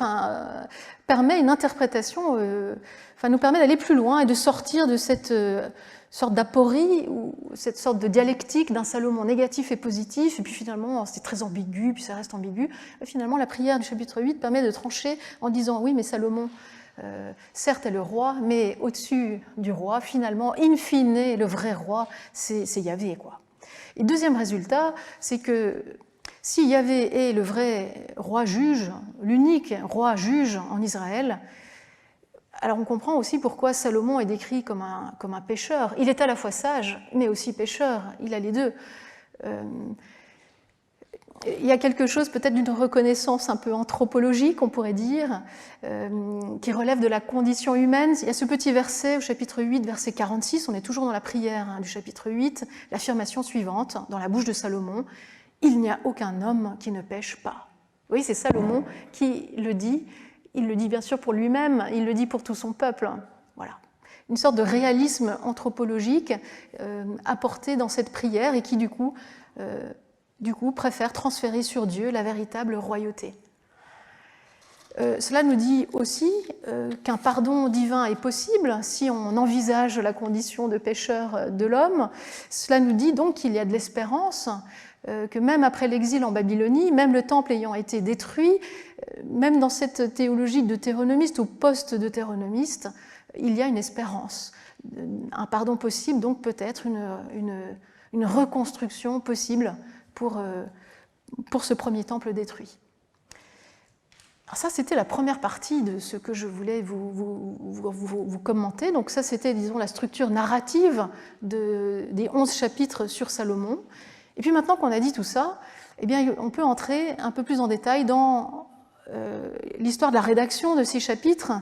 [SPEAKER 2] permet une interprétation, nous permet d'aller plus loin et de sortir de cette sorte d'aporie, ou cette sorte de dialectique d'un Salomon négatif et positif, et puis finalement c'est très ambigu, puis ça reste ambigu. Et finalement la prière du chapitre 8 permet de trancher en disant oui, mais Salomon, certes est le roi, mais au-dessus du roi, finalement, in fine, le vrai roi, c'est Yahvé, quoi. Et deuxième résultat, c'est que si Yahvé est le vrai roi juge, l'unique roi juge en Israël, alors on comprend aussi pourquoi Salomon est décrit comme un pécheur. Il est à la fois sage, mais aussi pécheur, il a les deux. Il y a quelque chose peut-être d'une reconnaissance un peu anthropologique, on pourrait dire, qui relève de la condition humaine. Il y a ce petit verset au chapitre 8, verset 46, on est toujours dans la prière du chapitre 8, l'affirmation suivante, dans la bouche de Salomon, « Il n'y a aucun homme qui ne pêche pas ». Oui, c'est Salomon qui le dit. Il le dit bien sûr pour lui-même, il le dit pour tout son peuple. Voilà. Une sorte de réalisme anthropologique apporté dans cette prière et qui, du coup, préfère transférer sur Dieu la véritable royauté. Cela nous dit aussi qu'un pardon divin est possible si on envisage la condition de pécheur de l'homme. Cela nous dit donc qu'il y a de l'espérance, que même après l'exil en Babylonie, même le temple ayant été détruit, même dans cette théologie deutéronomiste ou post-deutéronomiste, il y a une espérance. Un pardon possible, donc peut-être une reconstruction possible pour ce premier temple détruit. Alors ça, c'était la première partie de ce que je voulais vous commenter. Donc ça, c'était, disons, la structure narrative des 11 chapitres sur Salomon. Et puis maintenant qu'on a dit tout ça, eh bien, on peut entrer un peu plus en détail dans l'histoire de la rédaction de ces chapitres.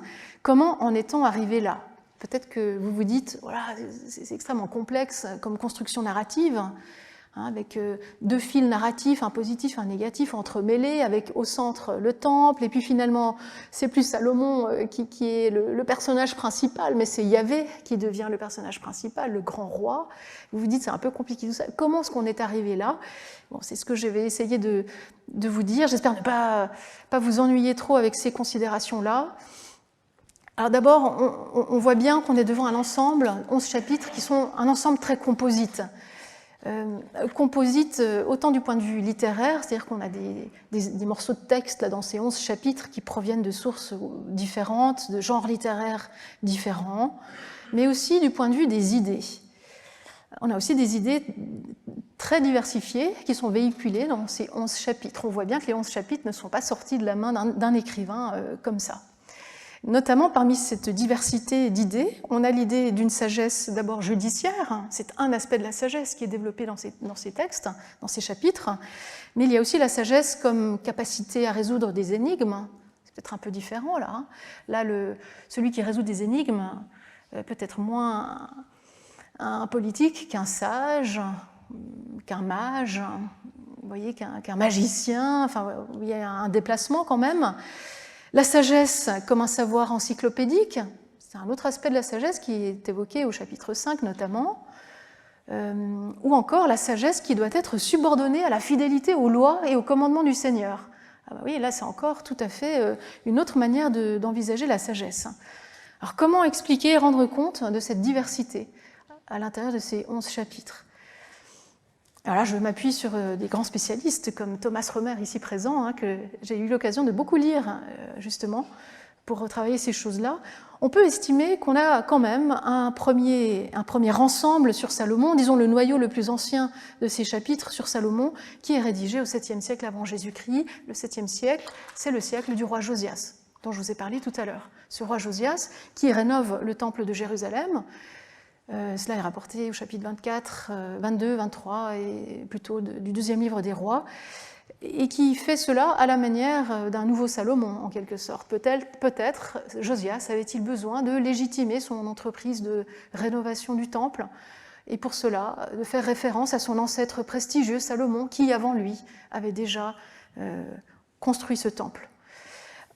[SPEAKER 2] Comment en est-on arrivé là? Peut-être que vous vous dites, voilà, c'est extrêmement complexe comme construction narrative, avec deux fils narratifs, un positif, un négatif, entremêlés, avec au centre le temple, et puis finalement, c'est plus Salomon qui est le personnage principal, mais c'est Yahvé qui devient le personnage principal, le grand roi. Vous vous dites, c'est un peu compliqué tout ça. Comment est-ce qu'on est arrivé là? Bon, c'est ce que je vais essayer de vous dire. J'espère ne pas vous ennuyer trop avec ces considérations-là. Alors d'abord, on voit bien qu'on est devant un ensemble, 11 chapitres, qui sont un ensemble très composite. Composite autant du point de vue littéraire, c'est-à-dire qu'on a des morceaux de texte là, dans ces 11 chapitres qui proviennent de sources différentes, de genres littéraires différents, mais aussi du point de vue des idées. On a aussi des idées très diversifiées qui sont véhiculées dans ces 11 chapitres. On voit bien que les 11 chapitres ne sont pas sortis de la main d'un écrivain comme ça. Notamment parmi cette diversité d'idées, on a l'idée d'une sagesse d'abord judiciaire, c'est un aspect de la sagesse qui est développé dans ces textes, dans ces chapitres, mais il y a aussi la sagesse comme capacité à résoudre des énigmes, c'est peut-être un peu différent là. Là, celui qui résout des énigmes peut être moins un politique qu'un sage, qu'un mage, vous voyez, qu'un magicien, enfin, il y a un déplacement quand même. La sagesse comme un savoir encyclopédique, c'est un autre aspect de la sagesse qui est évoqué au chapitre 5 notamment, ou encore la sagesse qui doit être subordonnée à la fidélité aux lois et aux commandements du Seigneur. Ah bah oui, là c'est encore tout à fait une autre manière d'envisager la sagesse. Alors comment expliquer et rendre compte de cette diversité à l'intérieur de ces 11 chapitres? Alors là, je m'appuie sur des grands spécialistes comme Thomas Romer, ici présent, que j'ai eu l'occasion de beaucoup lire, justement, pour retravailler ces choses-là. On peut estimer qu'on a quand même un premier ensemble sur Salomon, disons le noyau le plus ancien de ces chapitres sur Salomon, qui est rédigé au 7e siècle avant Jésus-Christ. Le 7e siècle, c'est le siècle du roi Josias, dont je vous ai parlé tout à l'heure. Ce roi Josias, qui rénove le temple de Jérusalem. Cela est rapporté au chapitre 24, 22, 23 et plutôt du deuxième livre des rois, et qui fait cela à la manière d'un nouveau Salomon en quelque sorte. Peut-être Josias avait-il besoin de légitimer son entreprise de rénovation du temple, et pour cela de faire référence à son ancêtre prestigieux Salomon qui avant lui avait déjà construit ce temple.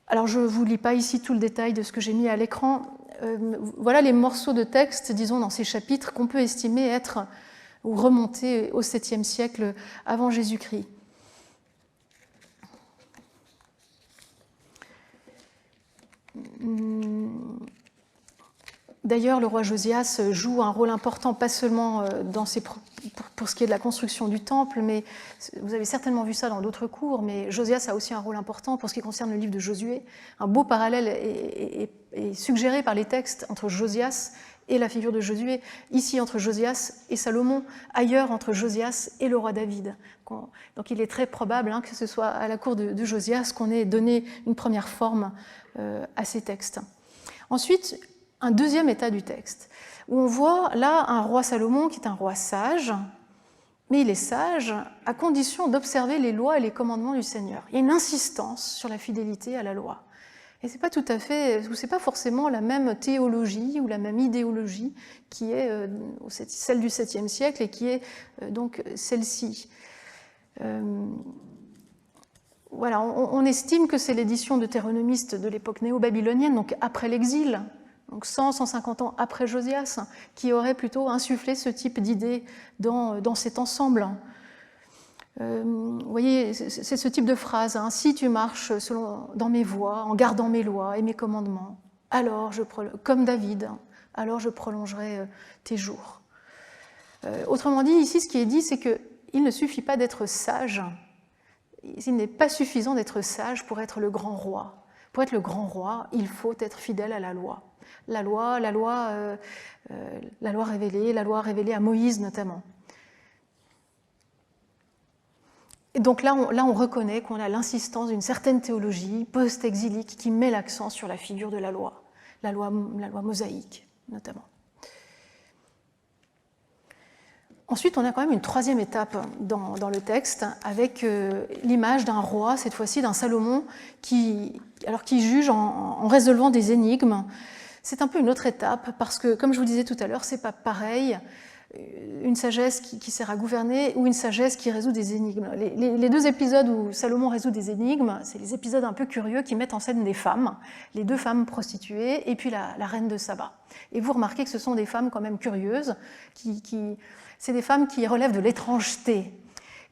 [SPEAKER 2] Alors je ne vous lis pas ici tout le détail de ce que j'ai mis à l'écran. Voilà les morceaux de texte, disons, dans ces chapitres qu'on peut estimer être ou remonter au 7e siècle avant Jésus-Christ. D'ailleurs, le roi Josias joue un rôle important, pas seulement pour ce qui est de la construction du temple, mais vous avez certainement vu ça dans d'autres cours, mais Josias a aussi un rôle important pour ce qui concerne le livre de Josué. Un beau parallèle est suggéré par les textes entre Josias et la figure de Josué, ici entre Josias et Salomon, ailleurs entre Josias et le roi David. Donc il est très probable que ce soit à la cour de Josias qu'on ait donné une première forme à ces textes. Ensuite, un deuxième état du texte, où on voit là un roi Salomon qui est un roi sage, mais il est sage à condition d'observer les lois et les commandements du Seigneur. Il y a une insistance sur la fidélité à la loi. Et c'est pas tout à fait, ou c'est pas forcément la même théologie ou la même idéologie qui est celle du 7e siècle et qui est donc celle-ci. Voilà, on estime que c'est l'édition deutéronomiste de l'époque néo-babylonienne, donc après l'exil, donc 100-150 ans après Josias, qui aurait plutôt insufflé ce type d'idée dans cet ensemble. Vous voyez, c'est ce type de phrase, si tu marches dans mes voies, en gardant mes lois et mes commandements, alors comme David, alors je prolongerai tes jours. Autrement dit, ici, ce qui est dit, c'est qu'il ne suffit pas d'être sage, il n'est pas suffisant d'être sage pour être le grand roi. Pour être le grand roi, il faut être fidèle à la loi. La loi révélée à Moïse notamment. Et donc là, on reconnaît qu'on a l'insistance d'une certaine théologie post-exilique qui met l'accent sur la figure de la loi mosaïque notamment. Ensuite, on a quand même une troisième étape dans le texte avec l'image d'un roi, cette fois-ci d'un Salomon, qui juge en résolvant des énigmes. C'est un peu une autre étape parce que, comme je vous le disais tout à l'heure, c'est pas pareil une sagesse qui sert à gouverner ou une sagesse qui résout des énigmes. Les deux épisodes où Salomon résout des énigmes, c'est les épisodes un peu curieux qui mettent en scène des femmes, les deux femmes prostituées et puis la reine de Saba. Et vous remarquez que ce sont des femmes quand même curieuses, c'est des femmes qui relèvent de l'étrangeté.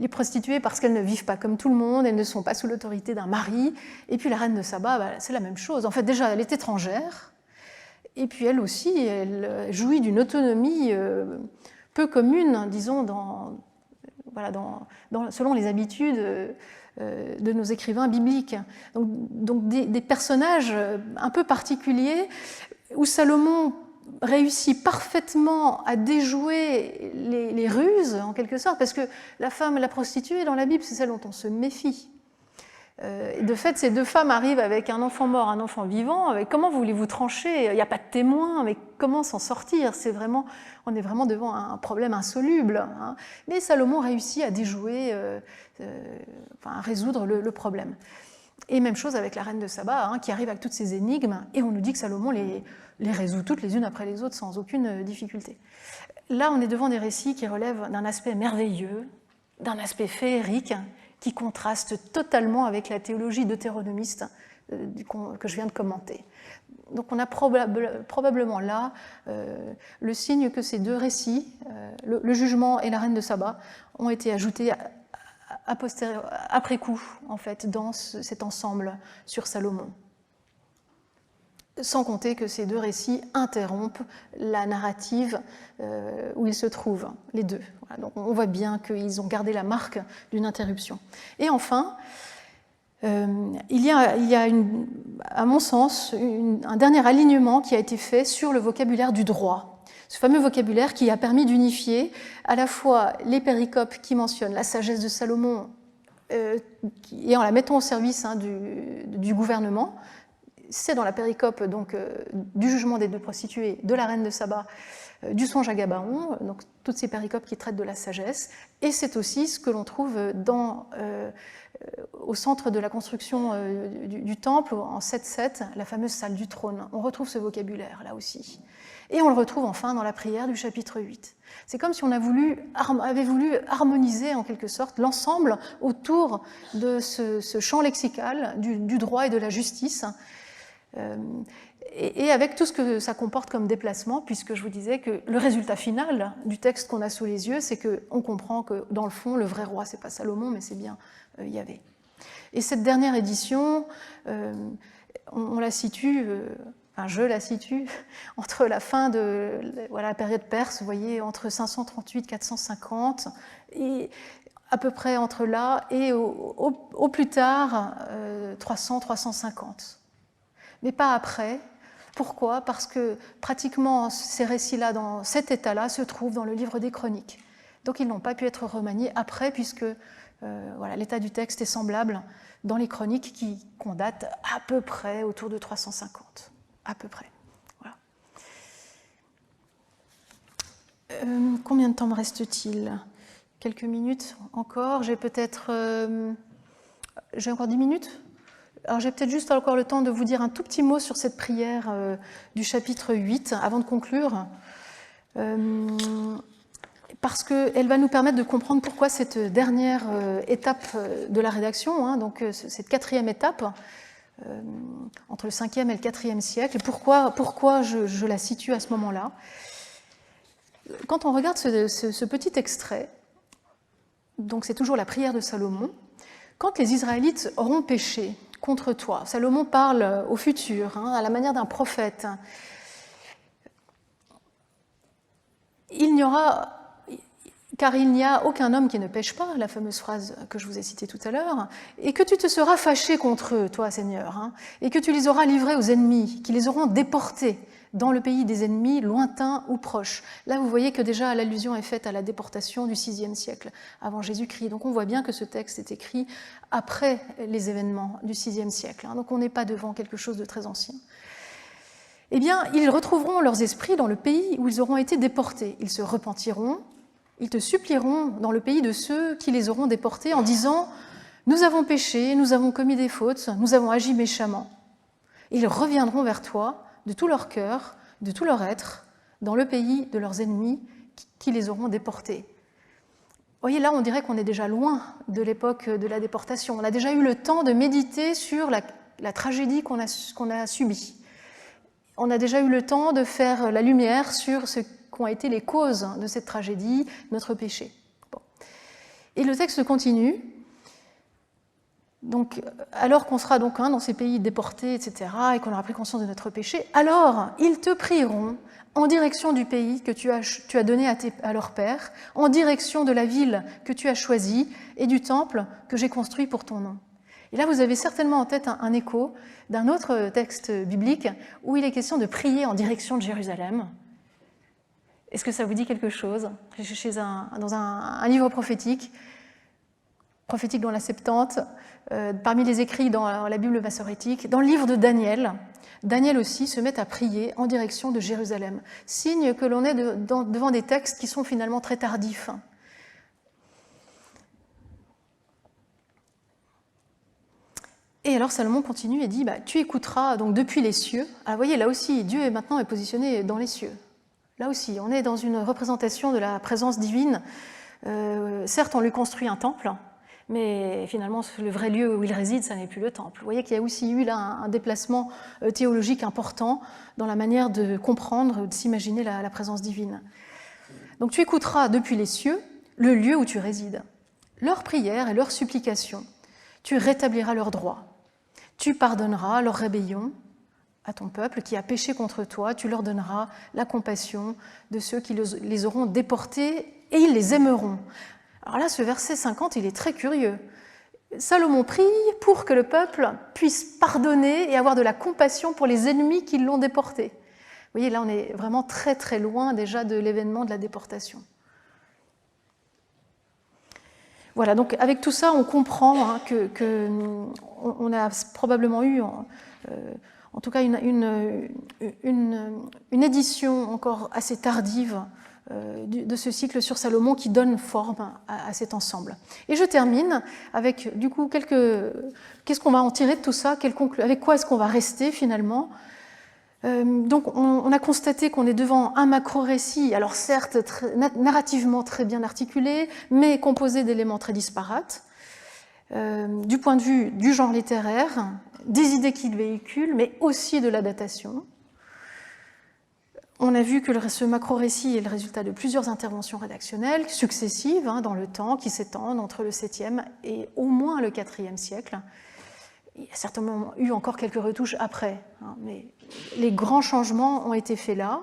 [SPEAKER 2] Les prostituées parce qu'elles ne vivent pas comme tout le monde, elles ne sont pas sous l'autorité d'un mari. Et puis la reine de Saba, c'est la même chose. En fait, déjà, elle est étrangère. Et puis elle aussi, elle jouit d'une autonomie peu commune, disons, selon les habitudes de nos écrivains bibliques. Donc des personnages un peu particuliers où Salomon réussit parfaitement à déjouer les ruses, en quelque sorte, parce que la femme, la prostituée dans la Bible, c'est celle dont on se méfie. De fait, ces deux femmes arrivent avec un enfant mort, un enfant vivant. Comment voulez-vous trancher ? Il n'y a pas de témoin, mais comment s'en sortir ? On est vraiment devant un problème insoluble. Mais Salomon réussit à déjouer, à résoudre le problème. Et même chose avec la reine de Saba, qui arrive avec toutes ces énigmes, et on nous dit que Salomon les résout toutes les unes après les autres sans aucune difficulté. Là, on est devant des récits qui relèvent d'un aspect merveilleux, d'un aspect féerique, qui contraste totalement avec la théologie deutéronomiste que je viens de commenter. Donc on a probablement là le signe que ces deux récits, le jugement et la reine de Saba, ont été ajoutés après coup, en fait, dans cet ensemble sur Salomon. Sans compter que ces deux récits interrompent la narrative où ils se trouvent, les deux. Voilà, donc on voit bien qu'ils ont gardé la marque d'une interruption. Et enfin, il y a à mon sens, un dernier alignement qui a été fait sur le vocabulaire du droit. Ce fameux vocabulaire qui a permis d'unifier à la fois les péricopes qui mentionnent la sagesse de Salomon et en la mettant au service du gouvernement. C'est dans la péricope du jugement des deux prostituées, de la reine de Saba, du songe à Gabaon, donc toutes ces péricopes qui traitent de la sagesse. Et c'est aussi ce que l'on trouve au centre de la construction du temple, en 7-7, la fameuse salle du trône. On retrouve ce vocabulaire là aussi. Et on le retrouve enfin dans la prière du chapitre 8. C'est comme si on avait voulu harmoniser en quelque sorte l'ensemble autour de ce champ lexical du droit et de la justice. et avec tout ce que ça comporte comme déplacement, puisque je vous disais que le résultat final du texte qu'on a sous les yeux, c'est qu'on comprend que dans le fond, le vrai roi, c'est pas Salomon, mais c'est bien Yahvé. Et cette dernière édition, on la situe, enfin je la situe, entre la fin de la période perse, vous voyez, entre 538 et 450, et à peu près entre là, et au plus tard, 300-350. Mais pas après. Pourquoi? Parce que pratiquement ces récits-là, dans cet état-là, se trouvent dans le livre des Chroniques. Donc ils n'ont pas pu être remaniés après, puisque voilà, l'état du texte est semblable dans les Chroniques qu'on date à peu près autour de 350. À peu près. Voilà. Combien de temps me reste-t-il? Quelques minutes encore. J'ai peut-être... j'ai encore 10 minutes? Alors j'ai peut-être juste encore le temps de vous dire un tout petit mot sur cette prière du chapitre 8, avant de conclure, parce qu'elle va nous permettre de comprendre pourquoi cette dernière étape de la rédaction, hein, donc cette quatrième étape, entre le 5e et le 4e siècle, pourquoi je la situe à ce moment-là. Quand on regarde ce petit extrait, donc c'est toujours la prière de Salomon, quand les Israélites auront péché contre toi, Salomon parle au futur, hein, à la manière d'un prophète, car il n'y a aucun homme qui ne pêche pas, la fameuse phrase que je vous ai citée tout à l'heure, et que tu te seras fâché contre eux, toi Seigneur, hein, et que tu les auras livrés aux ennemis, qui les auront déportés dans le pays des ennemis, lointains ou proches. Là, vous voyez que déjà l'allusion est faite à la déportation du VIe siècle avant Jésus-Christ. Donc on voit bien que ce texte est écrit après les événements du VIe siècle. Hein, donc on n'est pas devant quelque chose de très ancien. Eh bien, ils retrouveront leurs esprits dans le pays où ils auront été déportés. Ils se repentiront, ils te supplieront dans le pays de ceux qui les auront déportés en disant « Nous avons péché, nous avons commis des fautes, nous avons agi méchamment. » Ils reviendront vers toi de tout leur cœur, de tout leur être, dans le pays de leurs ennemis qui les auront déportés. Vous voyez, là, on dirait qu'on est déjà loin de l'époque de la déportation. On a déjà eu le temps de méditer sur la tragédie qu'on a subie. On a déjà eu le temps de faire la lumière sur ce qu'ont été les causes de cette tragédie, notre péché. Bon. Et le texte continue. Donc, alors qu'on sera donc dans ces pays déportés, etc., et qu'on aura pris conscience de notre péché, alors ils te prieront en direction du pays que tu as donné à leur père, en direction de la ville que tu as choisie et du temple que j'ai construit pour ton nom. Et là, vous avez certainement en tête un écho d'un autre texte biblique où il est question de prier en direction de Jérusalem. Est-ce que ça vous dit quelque chose? Dans un livre prophétique dans la Septante, parmi les écrits dans la Bible massorétique, dans le livre de Daniel, Daniel aussi se met à prier en direction de Jérusalem, signe que l'on est devant des textes qui sont finalement très tardifs. Et alors Salomon continue et dit tu écouteras donc depuis les cieux. Alors vous voyez, là aussi, Dieu est positionné dans les cieux. Là aussi, on est dans une représentation de la présence divine. Certes, on lui construit un temple, mais finalement, le vrai lieu où il réside, ça n'est plus le temple. Vous voyez qu'il y a aussi eu là un déplacement théologique important dans la manière de comprendre, de s'imaginer la présence divine. Donc tu écouteras depuis les cieux le lieu où tu résides, leurs prières et leurs supplications. Tu rétabliras leurs droits. Tu pardonneras leur rébellion à ton peuple qui a péché contre toi. Tu leur donneras la compassion de ceux qui les auront déportés et ils les aimeront. Alors là, ce verset 50, il est très curieux. Salomon prie pour que le peuple puisse pardonner et avoir de la compassion pour les ennemis qui l'ont déporté. Vous voyez, là, on est vraiment très très loin déjà de l'événement de la déportation. Voilà, donc avec tout ça, on comprend qu'on a probablement eu, en tout cas, une édition encore assez tardive de ce cycle sur Salomon qui donne forme à cet ensemble. Et je termine avec, du coup, qu'est-ce qu'on va en tirer de tout ça, avec quoi est-ce qu'on va rester finalement. Donc on a constaté qu'on est devant un macro-récit, alors certes narrativement très bien articulé, mais composé d'éléments très disparates, du point de vue du genre littéraire, des idées qu'il véhicule, mais aussi de la datation. On a vu que ce macro-récit est le résultat de plusieurs interventions rédactionnelles successives dans le temps, qui s'étendent entre le 7e et au moins le 4e siècle. Il y a certainement eu encore quelques retouches après, mais les grands changements ont été faits là.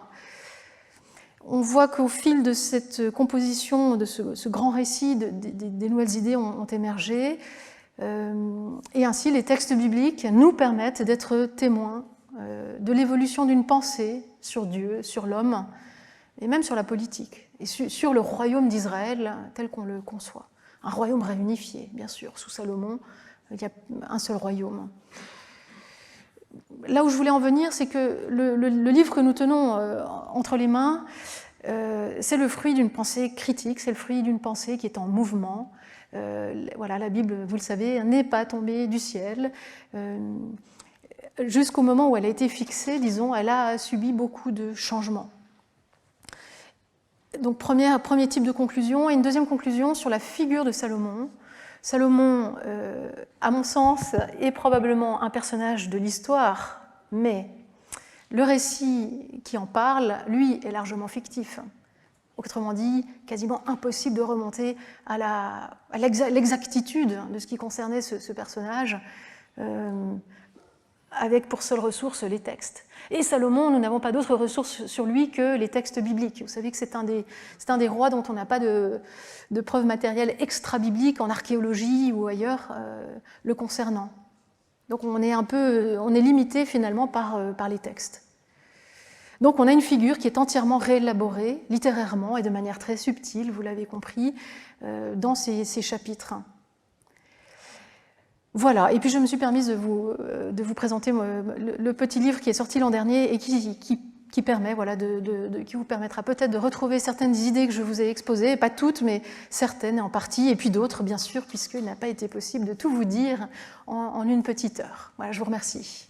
[SPEAKER 2] On voit qu'au fil de cette composition, de ce grand récit, des nouvelles idées ont émergé, et ainsi les textes bibliques nous permettent d'être témoins de l'évolution d'une pensée sur Dieu, sur l'homme, et même sur la politique, et sur le royaume d'Israël tel qu'on le conçoit. Un royaume réunifié, bien sûr, sous Salomon, il y a un seul royaume. Là où je voulais en venir, c'est que le livre que nous tenons entre les mains, c'est le fruit d'une pensée critique, c'est le fruit d'une pensée qui est en mouvement. Voilà, la Bible, vous le savez, n'est pas tombée du ciel. Jusqu'au moment où elle a été fixée, disons, elle a subi beaucoup de changements. Donc, premier type de conclusion, et une deuxième conclusion sur la figure de Salomon. Salomon, à mon sens, est probablement un personnage de l'histoire, mais le récit qui en parle, lui, est largement fictif. Autrement dit, quasiment impossible de remonter à l'exactitude de ce qui concernait ce personnage, avec pour seule ressource les textes. Et Salomon, nous n'avons pas d'autres ressources sur lui que les textes bibliques. Vous savez que c'est un des rois dont on n'a pas de preuves matérielles extra-bibliques en archéologie ou ailleurs le concernant. Donc on est limité finalement par les textes. Donc on a une figure qui est entièrement réélaborée, littérairement et de manière très subtile, vous l'avez compris, dans ces chapitres. Voilà, et puis je me suis permise de vous présenter le petit livre qui est sorti l'an dernier et qui permet, voilà, qui vous permettra peut-être de retrouver certaines idées que je vous ai exposées, pas toutes, mais certaines en partie, et puis d'autres, bien sûr, puisqu'il n'a pas été possible de tout vous dire en une petite heure. Voilà, je vous remercie.